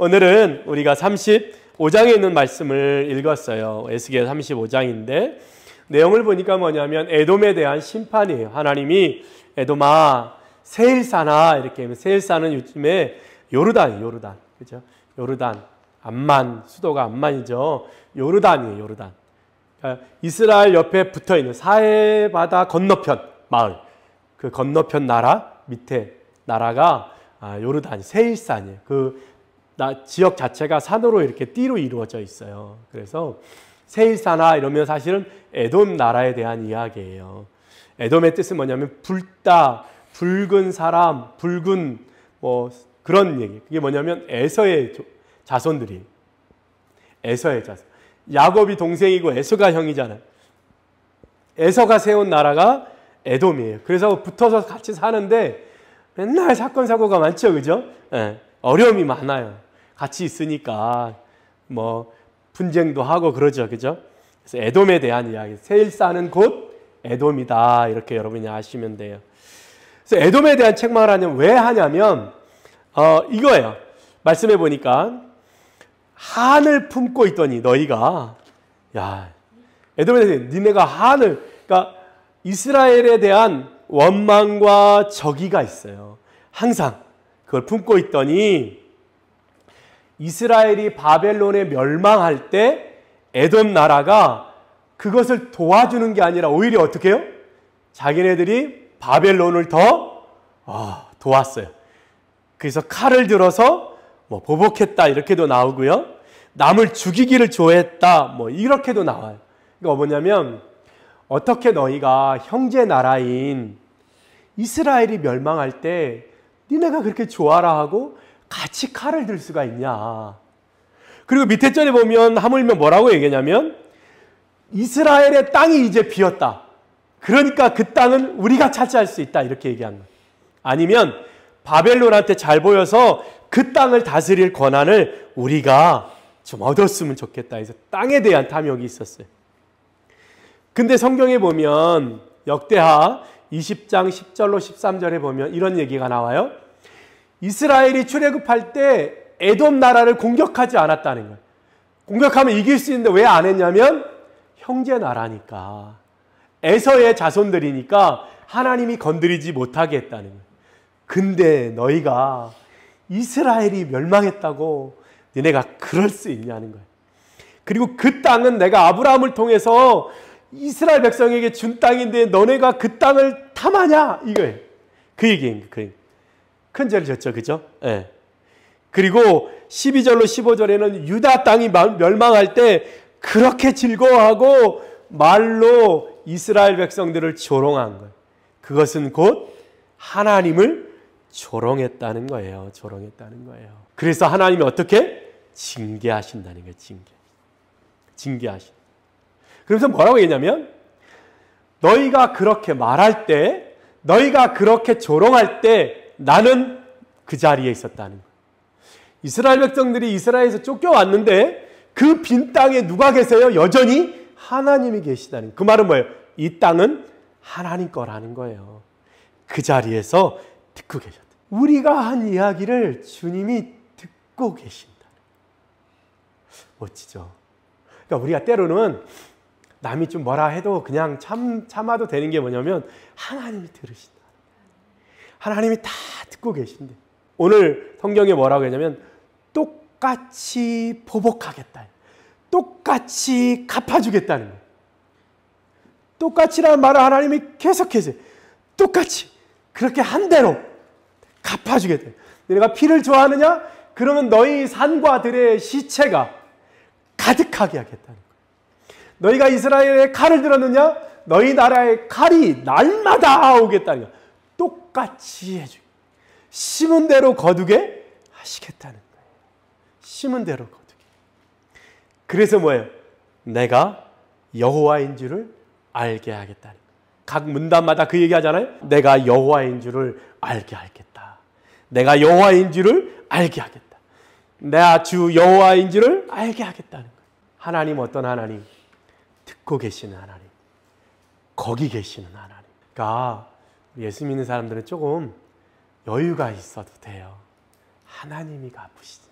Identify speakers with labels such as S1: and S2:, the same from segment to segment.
S1: 오늘은 우리가 35장에 있는 말씀을 읽었어요. 에스겔 35장인데 내용을 보니까 뭐냐면 에돔에 대한 심판이에요. 하나님이 에돔아 세일사나 이렇게 세일사는 요즘에 요르단이에요. 요르단. 그죠? 요르단. 암만 수도가 암만이죠. 요르단이에요. 요르단. 그러니까 이스라엘 옆에 붙어 있는 사해 바다 건너편 마을. 그 건너편 나라 밑에 나라가 요르단 세일산이에요. 그 지역 자체가 산으로 이렇게 띠로 이루어져 있어요. 그래서 세일사나 이러면 사실은 에돔 나라에 대한 이야기예요. 에돔의 뜻은 뭐냐면 붉다, 붉은 사람, 붉은 뭐 그런 얘기. 그게 뭐냐면 에서의 자손들이. 에서의 자손. 야곱이 동생이고 에서가 형이잖아요. 에서가 세운 나라가 에돔이에요. 그래서 붙어서 같이 사는데 맨날 사건 사고가 많죠, 그죠? 네, 어려움이 많아요. 같이 있으니까 뭐 분쟁도 하고 그러죠, 그죠? 그래서 에돔에 대한 이야기. 세일사는 곧 에돔이다 이렇게 여러분이 아시면 돼요. 그래서 에돔에 대한 책망을 하냐면 왜 하냐면 이거예요. 말씀해 보니까 한을 품고 있더니 너희가 에돔에 대해 니네가 한을 그러니까 이스라엘에 대한 원망과 적의가 있어요. 항상 그걸 품고 있더니 이스라엘이 바벨론에 멸망할 때 에돔 나라가 그것을 도와주는 게 아니라 오히려 어떻게 해요? 자기네들이 바벨론을 더 도왔어요. 그래서 칼을 들어서 뭐 보복했다 이렇게도 나오고요. 남을 죽이기를 좋아했다 뭐 이렇게도 나와요. 그러니까 뭐냐면 어떻게 너희가 형제 나라인 이스라엘이 멸망할 때 니네가 그렇게 좋아라 하고 같이 칼을 들 수가 있냐. 그리고 밑에 절에 보면 하물며 뭐라고 얘기하냐면 이스라엘의 땅이 이제 비었다. 그러니까 그 땅은 우리가 차지할 수 있다 이렇게 얘기한 거예요. 아니면 바벨론한테 잘 보여서 그 땅을 다스릴 권한을 우리가 좀 얻었으면 좋겠다 해서 땅에 대한 탐욕이 있었어요. 근데 성경에 보면 역대하 20장 10절로 13절에 보면 이런 얘기가 나와요. 이스라엘이 출애굽할 때 에돔 나라를 공격하지 않았다는 거예요. 공격하면 이길 수 있는데 왜 안 했냐면 형제 나라니까. 에서의 자손들이니까 하나님이 건드리지 못하게 했다는 거예요. 근데 너희가 이스라엘이 멸망했다고 너네가 그럴 수 있냐는 거예요. 그리고 그 땅은 내가 아브라함을 통해서 이스라엘 백성에게 준 땅인데 너네가 그 땅을 탐하냐 이거예요. 그 얘기인 거예요. 큰 죄를 졌죠, 그죠? 네. 그리고 12절로 15절에는 유다 땅이 멸망할 때 그렇게 즐거워하고 말로 이스라엘 백성들을 조롱한 거예요. 그것은 곧 하나님을 조롱했다는 거예요. 조롱했다는 거예요. 그래서 하나님이 어떻게? 징계하신다는 거예요. 징계하신다. 그래서 뭐라고 했냐면 너희가 그렇게 말할 때 너희가 그렇게 조롱할 때 나는 그 자리에 있었다는 거예요. 이스라엘 백성들이 이스라엘에서 쫓겨왔는데 그 빈 땅에 누가 계세요? 여전히 하나님이 계시다는 거예요. 그 말은 뭐예요? 이 땅은 하나님 거라는 거예요. 그 자리에서 듣고 계셨다. 우리가 한 이야기를 주님이 듣고 계신다. 멋지죠? 그러니까 우리가 때로는 남이 좀 뭐라 해도 그냥 참아도 되는 게 뭐냐면 하나님이 들으신다. 하나님이 다 듣고 계신데 오늘 성경에 뭐라고 했냐면 똑같이 보복하겠다. 똑같이 갚아주겠다는 거예요. 똑같이라는 말을 하나님이 계속해서 똑같이 그렇게 한 대로 갚아주겠다. 너희가 피를 좋아하느냐? 그러면 너희 산과 들의 시체가 가득하게 하겠다는 거예요. 너희가 이스라엘의 칼을 들었느냐? 너희 나라의 칼이 날마다 오겠다는 거예요. 똑같이 해주고 심은 대로 거두게 하시겠다는 거예요. 심은 대로 거두게. 그래서 뭐예요? 내가 여호와인 줄을 알게 하겠다는 거예요. 각 문단마다 그 얘기 하잖아요. 내가 여호와인 줄을 알게 하겠다. 내가 여호와인 줄을 알게 하겠다. 내가 주 여호와인 줄을 알게 하겠다는 거예요. 하나님 어떤 하나님? 듣고 계시는 하나님. 거기 계시는 하나님. 그러니까 예수 믿는 사람들은 조금 여유가 있어도 돼요. 하나님이 갚으시죠.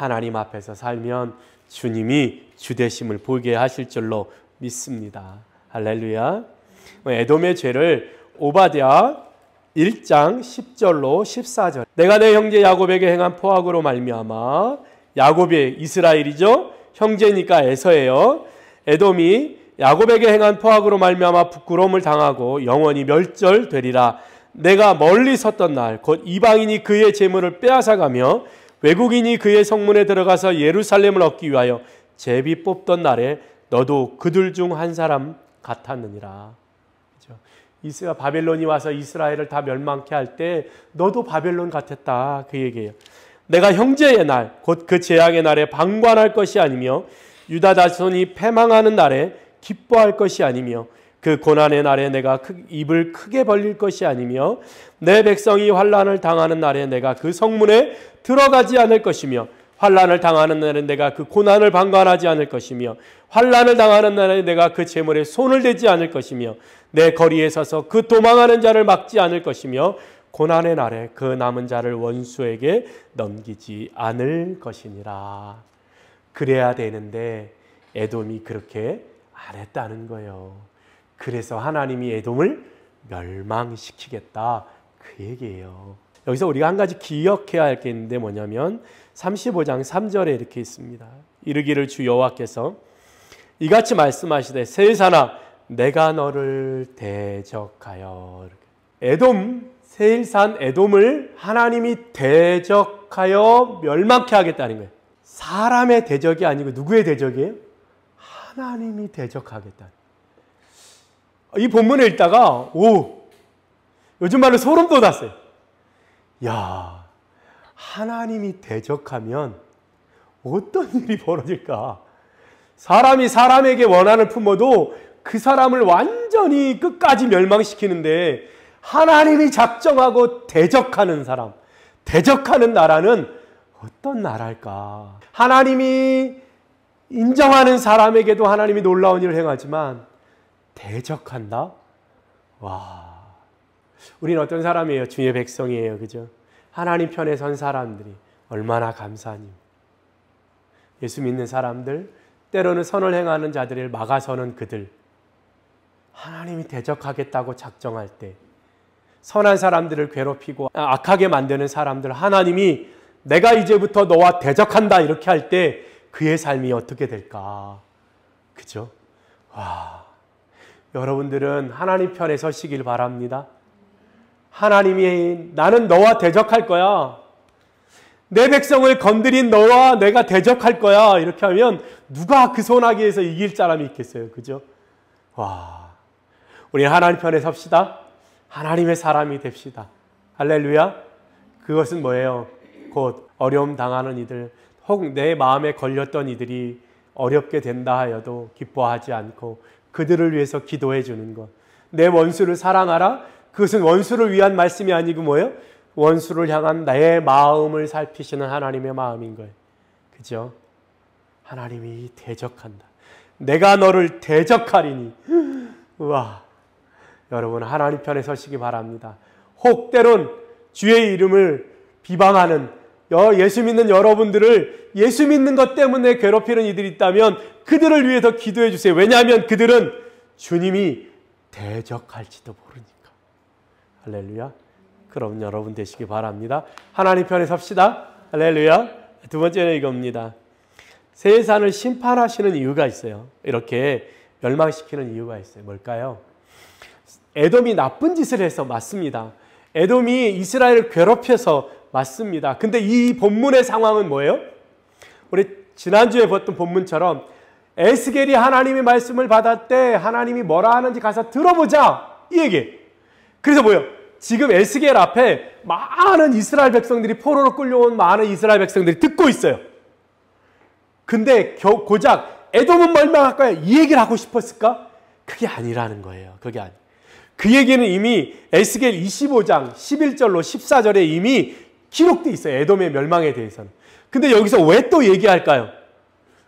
S1: 하나님 앞에서 살면 주님이 주되심을 보게 하실 줄로 믿습니다. 할렐루야. 에돔의 죄를 오바댜 1장 10절로 14절. 내가 내 형제 야곱에게 행한 포악으로 말미암아, 야곱이 이스라엘이죠. 형제니까 에서예요. 에돔이 야곱에게 행한 포악으로 말미암아 부끄러움을 당하고 영원히 멸절되리라. 내가 멀리 섰던 날 곧 이방인이 그의 재물을 빼앗아가며 외국인이 그의 성문에 들어가서 예루살렘을 얻기 위하여 제비 뽑던 날에 너도 그들 중 한 사람 같았느니라. 그렇죠? 바벨론이 와서 이스라엘을 다 멸망케 할 때 너도 바벨론 같았다, 그 얘기예요. 내가 형제의 날 곧 그 재앙의 날에 방관할 것이 아니며 유다 자손이 패망하는 날에 기뻐할 것이 아니며 그 고난의 날에 내가 입을 크게 벌릴 것이 아니며 내 백성이 환난을 당하는 날에 내가 그 성문에 들어가지 않을 것이며 환난을 당하는 날에 내가 그 고난을 방관하지 않을 것이며 환난을 당하는 날에 내가 그 재물에 손을 대지 않을 것이며 내 거리에 서서 그 도망하는 자를 막지 않을 것이며 고난의 날에 그 남은 자를 원수에게 넘기지 않을 것이니라. 그래야 되는데 에돔이 그렇게 안 했다는 거예요. 그래서 하나님이 에돔을 멸망시키겠다, 그 얘기예요. 여기서 우리가 한 가지 기억해야 할 게 있는데 뭐냐면 35장 3절에 이렇게 있습니다. 이르기를 주 여호와께서 이같이 말씀하시되 세일사나 내가 너를 대적하여. 에돔, 세일산 에돔을 하나님이 대적하여 멸망케 하겠다는 거예요. 사람의 대적이 아니고 누구의 대적이에요? 하나님이 대적하겠다. 이 본문을 읽다가 요즘 말로 소름 돋았어요. 야, 하나님이 대적하면 어떤 일이 벌어질까? 사람이 사람에게 원한을 품어도 그 사람을 완전히 끝까지 멸망시키는데 하나님이 작정하고 대적하는 사람, 대적하는 나라는 어떤 나라일까? 하나님이 인정하는 사람에게도 하나님이 놀라운 일을 행하지만 대적한다? 와, 우리는 어떤 사람이에요? 주의 백성이에요. 그죠? 하나님 편에 선 사람들이 얼마나 감사하니. 예수 믿는 사람들, 때로는 선을 행하는 자들을 막아서는 그들, 하나님이 대적하겠다고 작정할 때 선한 사람들을 괴롭히고 악하게 만드는 사람들, 하나님이 내가 이제부터 너와 대적한다 이렇게 할 때 그의 삶이 어떻게 될까? 그죠? 와, 여러분들은 하나님 편에 서시길 바랍니다. 하나님이 나는 너와 대적할 거야. 내 백성을 건드린 너와 내가 대적할 거야. 이렇게 하면 누가 그 소나기에서 이길 사람이 있겠어요. 그죠? 와, 우리 하나님 편에 섭시다. 하나님의 사람이 됩시다. 할렐루야. 그것은 뭐예요? 곧 어려움 당하는 이들, 혹 내 마음에 걸렸던 이들이 어렵게 된다 하여도 기뻐하지 않고 그들을 위해서 기도해 주는 것. 내 원수를 사랑하라. 그것은 원수를 위한 말씀이 아니고 뭐예요? 원수를 향한 나의 마음을 살피시는 하나님의 마음인 거예요. 그죠? 하나님이 대적한다. 내가 너를 대적하리니. 우와. 여러분 하나님 편에 서시기 바랍니다. 혹 때론 주의 이름을 비방하는 예수 믿는 여러분들을 예수 믿는 것 때문에 괴롭히는 이들이 있다면 그들을 위해서 기도해 주세요. 왜냐하면 그들은 주님이 대적할지도 모르니까. 할렐루야. 그럼 여러분 되시기 바랍니다. 하나님 편에 섭시다. 할렐루야. 두 번째는 이겁니다. 세상을 심판하시는 이유가 있어요. 이렇게 멸망시키는 이유가 있어요. 뭘까요? 에돔이 나쁜 짓을 해서 맞습니다. 에돔이 이스라엘을 괴롭혀서 맞습니다. 근데 이 본문의 상황은 뭐예요? 우리 지난주에 봤던 본문처럼 에스겔이 하나님의 말씀을 받을 때 하나님이 뭐라 하는지 가서 들어보자, 이 얘기. 그래서 뭐예요? 지금 에스겔 앞에 많은 이스라엘 백성들이, 포로로 끌려온 많은 이스라엘 백성들이 듣고 있어요. 근데 고작 에돔은 멸망할 거야, 이 얘기를 하고 싶었을까? 그게 아니라는 거예요. 그게 아니. 그 얘기는 이미 에스겔 25장 11절로 14절에 이미 기록되어 있어요. 에돔의 멸망에 대해서는. 근데 여기서 왜 또 얘기할까요?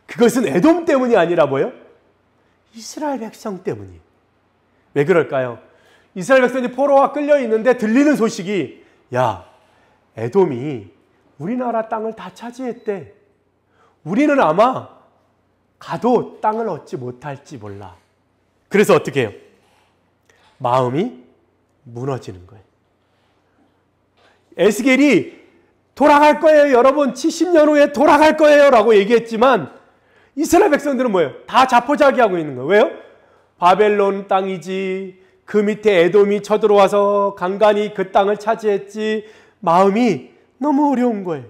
S1: 그것은 에돔 때문이 아니라 뭐예요? 이스라엘 백성 때문이에요. 왜 그럴까요? 이스라엘 백성이 포로와 끌려 있는데 들리는 소식이, 야, 에돔이 우리나라 땅을 다 차지했대. 우리는 아마 가도 땅을 얻지 못할지 몰라. 그래서 어떻게 해요? 마음이 무너지는 거예요. 에스겔이 돌아갈 거예요, 여러분. 70년 후에 돌아갈 거예요 라고 얘기했지만 이스라엘 백성들은 뭐예요? 다 자포자기하고 있는 거예요. 왜요? 바벨론 땅이지, 그 밑에 에돔이 쳐들어와서 간간히 그 땅을 차지했지. 마음이 너무 어려운 거예요.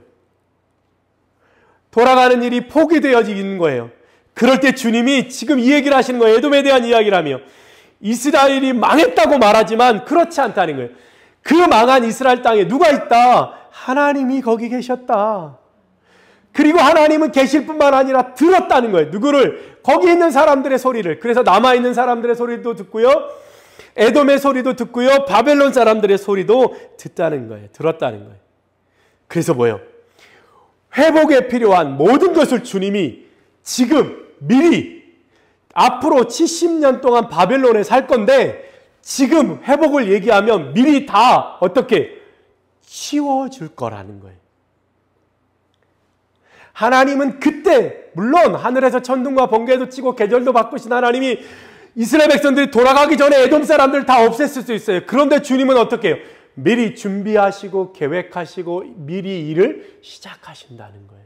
S1: 돌아가는 일이 포기되어지는 거예요. 그럴 때 주님이 지금 이 얘기를 하시는 거예요. 에돔에 대한 이야기를 하며 이스라엘이 망했다고 말하지만 그렇지 않다는 거예요. 그 망한 이스라엘 땅에 누가 있다? 하나님이 거기 계셨다. 그리고 하나님은 계실 뿐만 아니라 들었다는 거예요. 누구를? 거기 있는 사람들의 소리를. 그래서 남아있는 사람들의 소리도 듣고요, 에돔의 소리도 듣고요, 바벨론 사람들의 소리도 듣다는 거예요. 들었다는 거예요. 그래서 뭐예요? 회복에 필요한 모든 것을 주님이 지금 미리 앞으로 70년 동안 바벨론에 살 건데 지금 회복을 얘기하면 미리 다 어떻게 치워줄 거라는 거예요. 하나님은 그때 물론 하늘에서 천둥과 번개도 치고 계절도 바꾸신 하나님이 이스라엘 백성들이 돌아가기 전에 에돔 사람들 다 없앴을 수 있어요. 그런데 주님은 어떻게 해요? 미리 준비하시고 계획하시고 미리 일을 시작하신다는 거예요.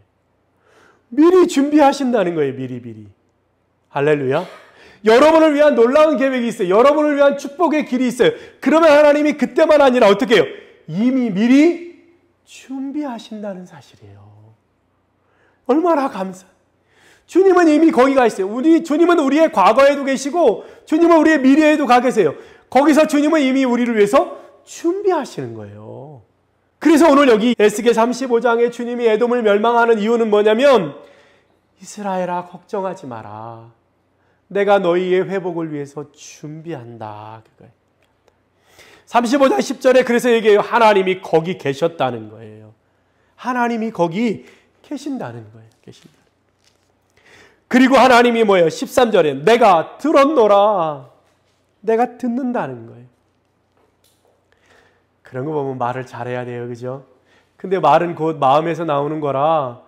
S1: 미리 준비하신다는 거예요. 미리. 할렐루야. 여러분을 위한 놀라운 계획이 있어요. 여러분을 위한 축복의 길이 있어요. 그러면 하나님이 그때만 아니라 어떻게 해요? 이미 미리 준비하신다는 사실이에요. 얼마나 감사해요. 주님은 이미 거기가 있어요. 주님은 우리의 과거에도 계시고 주님은 우리의 미래에도 가 계세요. 거기서 주님은 이미 우리를 위해서 준비하시는 거예요. 그래서 오늘 여기 에스겔 35장에 주님이 에돔을 멸망하는 이유는 뭐냐면 이스라엘아 걱정하지 마라. 내가 너희의 회복을 위해서 준비한다. 그거예요. 35장 10절에 그래서 얘기해요. 하나님이 거기 계셨다는 거예요. 하나님이 거기 계신다는 거예요. 계신다. 그리고 하나님이 뭐예요? 13절에 내가 들었노라. 내가 듣는다는 거예요. 그런 거 보면 말을 잘해야 돼요. 그죠? 근데 말은 곧 마음에서 나오는 거라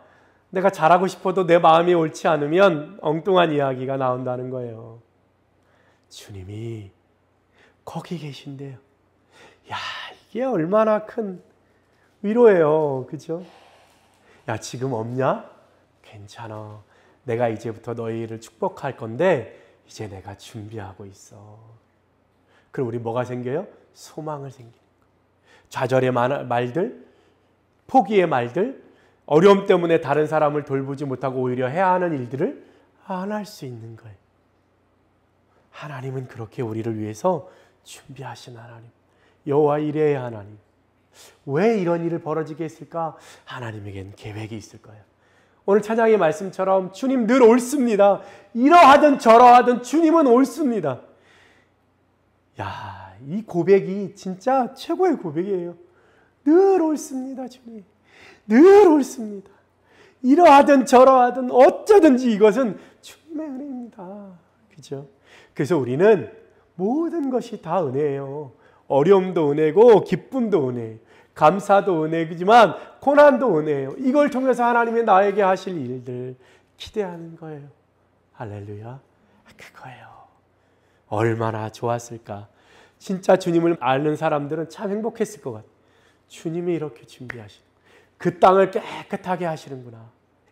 S1: 내가 잘하고 싶어도 내 마음이 옳지 않으면 엉뚱한 이야기가 나온다는 거예요. 주님이 거기 계신대요. 야, 이게 얼마나 큰 위로예요. 그죠? 야, 지금 없냐? 괜찮아. 내가 이제부터 너희를 축복할 건데 이제 내가 준비하고 있어. 그럼 우리 뭐가 생겨요? 소망을 생기는 거예요. 좌절의 말들, 포기의 말들, 어려움 때문에 다른 사람을 돌보지 못하고 오히려 해야 하는 일들을 안 할 수 있는 거예요. 하나님은 그렇게 우리를 위해서 준비하신 하나님. 여호와 이레의 하나님. 왜 이런 일을 벌어지게 했을까? 하나님에겐 계획이 있을 거예요. 오늘 찬양의 말씀처럼 주님 늘 옳습니다. 이러하든 저러하든 주님은 옳습니다. 야, 이 고백이 진짜 최고의 고백이에요. 늘 옳습니다, 주님. 늘 옳습니다. 이러하든 저러하든 어쩌든지 이것은 주님의 은혜입니다. 그죠? 그래서 우리는 모든 것이 다 은혜예요. 어려움도 은혜고 기쁨도 은혜예요. 감사도 은혜지만 고난도 은혜예요. 이걸 통해서 하나님이 나에게 하실 일들 기대하는 거예요. 할렐루야. 그거예요. 얼마나 좋았을까. 진짜 주님을 아는 사람들은 참 행복했을 것 같아요. 주님이 이렇게 준비하시는 그 땅을 깨끗하게 하시는구나.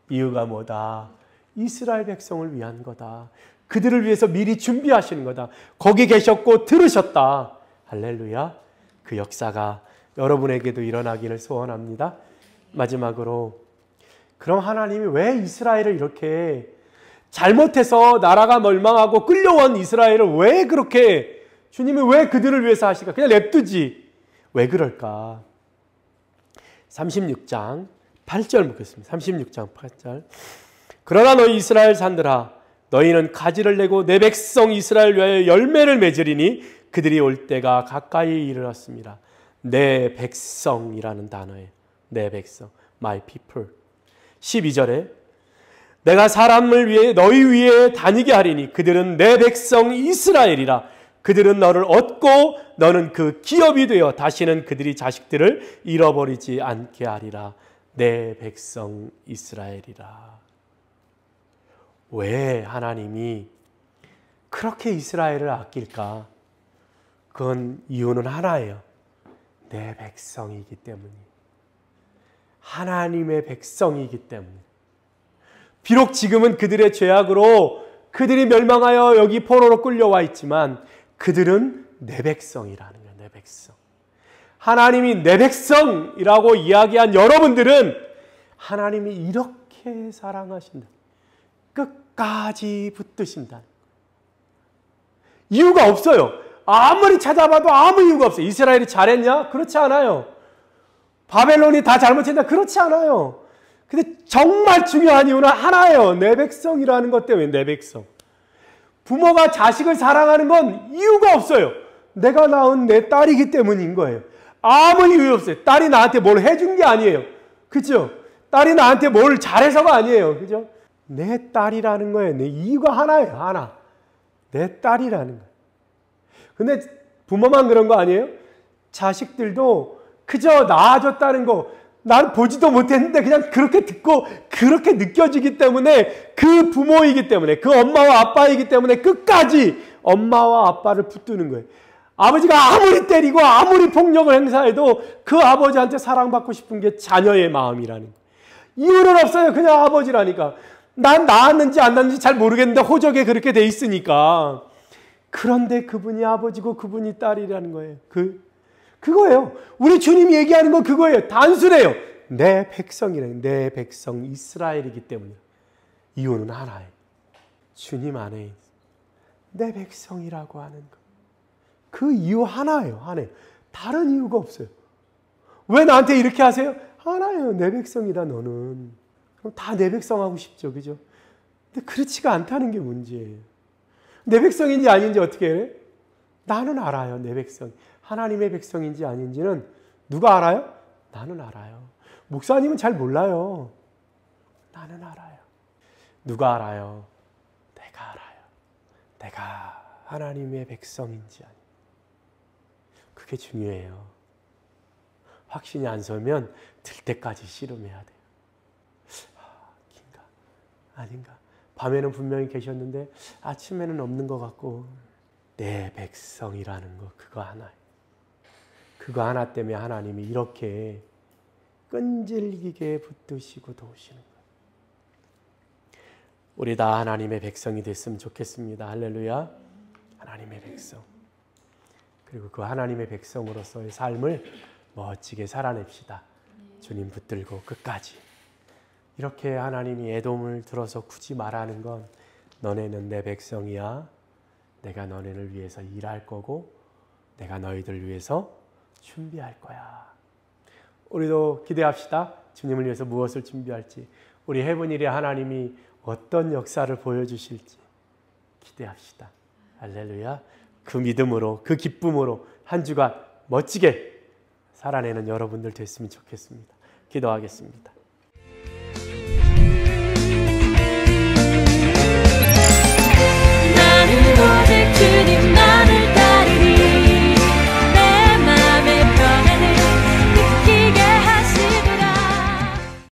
S1: 이유가 뭐다? 이스라엘 백성을 위한 거다. 그들을 위해서 미리 준비하시는 거다. 거기 계셨고 들으셨다. 할렐루야. 그 역사가 여러분에게도 일어나기를 소원합니다. 마지막으로 그럼 하나님이 왜 이스라엘을 이렇게 잘못해서 나라가 멸망하고 끌려온 이스라엘을 왜 그렇게 주님이 왜 그들을 위해서 하실까? 그냥 냅두지. 왜 그럴까? 36장 8절 묻겠습니다. 36장 8절. 그러나 너희 이스라엘 산들아 너희는 가지를 내고 내 백성 이스라엘 위하여 열매를 맺으리니 그들이 올 때가 가까이 이르렀습니다. 내 백성이라는 단어예요. 내 백성, my people. 12절에 내가 사람을 위해 너희 위에 다니게 하리니 그들은 내 백성 이스라엘이라. 그들은 너를 얻고 너는 그 기업이 되어 다시는 그들이 자식들을 잃어버리지 않게 하리라. 내 백성 이스라엘이라. 왜 하나님이 그렇게 이스라엘을 아낄까? 그건 이유는 하나예요. 내 백성이기 때문이에요. 하나님의 백성이기 때문에. 비록 지금은 그들의 죄악으로 그들이 멸망하여 여기 포로로 끌려와 있지만 그들은 내 백성이라는 거예요. 내 백성. 하나님이 내 백성이라고 이야기한 여러분들은 하나님이 이렇게 사랑하신다. 끝까지 붙드신다. 이유가 없어요. 아무리 찾아봐도 아무 이유가 없어요. 이스라엘이 잘했냐? 그렇지 않아요. 바벨론이 다 잘못했냐? 그렇지 않아요. 근데 정말 중요한 이유는 하나예요. 내 백성이라는 것 때문에 내 백성. 부모가 자식을 사랑하는 건 이유가 없어요. 내가 낳은 내 딸이기 때문인 거예요. 아무 이유 없어요. 딸이 나한테 뭘 해준 게 아니에요. 그죠? 딸이 나한테 뭘 잘해서가 아니에요. 그죠? 내 딸이라는 거예요. 내 이유가 하나예요. 하나. 내 딸이라는 거예요. 근데 부모만 그런 거 아니에요? 자식들도 그저 낳아줬다는 거, 난 보지도 못했는데 그냥 그렇게 듣고 그렇게 느껴지기 때문에 그 부모이기 때문에 그 엄마와 아빠이기 때문에 끝까지 엄마와 아빠를 붙드는 거예요. 아버지가 아무리 때리고 아무리 폭력을 행사해도 그 아버지한테 사랑받고 싶은 게 자녀의 마음이라는 거예요. 이유는 없어요. 그냥 아버지라니까. 난 낳았는지 안 낳았는지 잘 모르겠는데 호적에 그렇게 돼 있으니까. 그런데 그분이 아버지고 그분이 딸이라는 거예요. 그거예요. 우리 주님이 얘기하는 건 그거예요. 단순해요. 내 백성이라는, 내 백성 이스라엘이기 때문에. 이유는 하나예요. 주님 안에 내 백성이라고 하는 것. 그 이유 하나예요. 하나예요. 다른 이유가 없어요. 왜 나한테 이렇게 하세요? 하나예요. 내 백성이다 너는. 그럼 다 내 백성 하고 싶죠. 그죠? 근데 그렇지가 않다는 게 문제예요. 내 백성인지 아닌지 어떻게 해? 나는 알아요. 내 백성. 하나님의 백성인지 아닌지는 누가 알아요? 나는 알아요. 목사님은 잘 몰라요. 나는 알아요. 누가 알아요? 내가 알아요. 내가 하나님의 백성인지 아닌지. 그게 중요해요. 확신이 안 서면 들 때까지 씨름해야 돼요. 긴가? 아닌가? 밤에는 분명히 계셨는데 아침에는 없는 것 같고. 내 백성이라는 거 그거 하나예요. 그거 하나 때문에 하나님이 이렇게 끈질기게 붙드시고 도우시는 거예요. 우리 다 하나님의 백성이 됐으면 좋겠습니다. 할렐루야. 하나님의 백성. 그리고 그 하나님의 백성으로서의 삶을 멋지게 살아냅시다. 주님 붙들고 끝까지. 이렇게 하나님이 애돔을 들어서 굳이 말하는 건 너네는 내 백성이야. 내가 너네를 위해서 일할 거고 내가 너희들 위해서 준비할 거야. 우리도 기대합시다. 주님을 위해서 무엇을 준비할지. 우리 해븐일의 하나님이 어떤 역사를 보여주실지 기대합시다. 할렐루야. 그 믿음으로 그 기쁨으로 한 주간 멋지게 살아내는 여러분들 됐으면 좋겠습니다. 기도하겠습니다.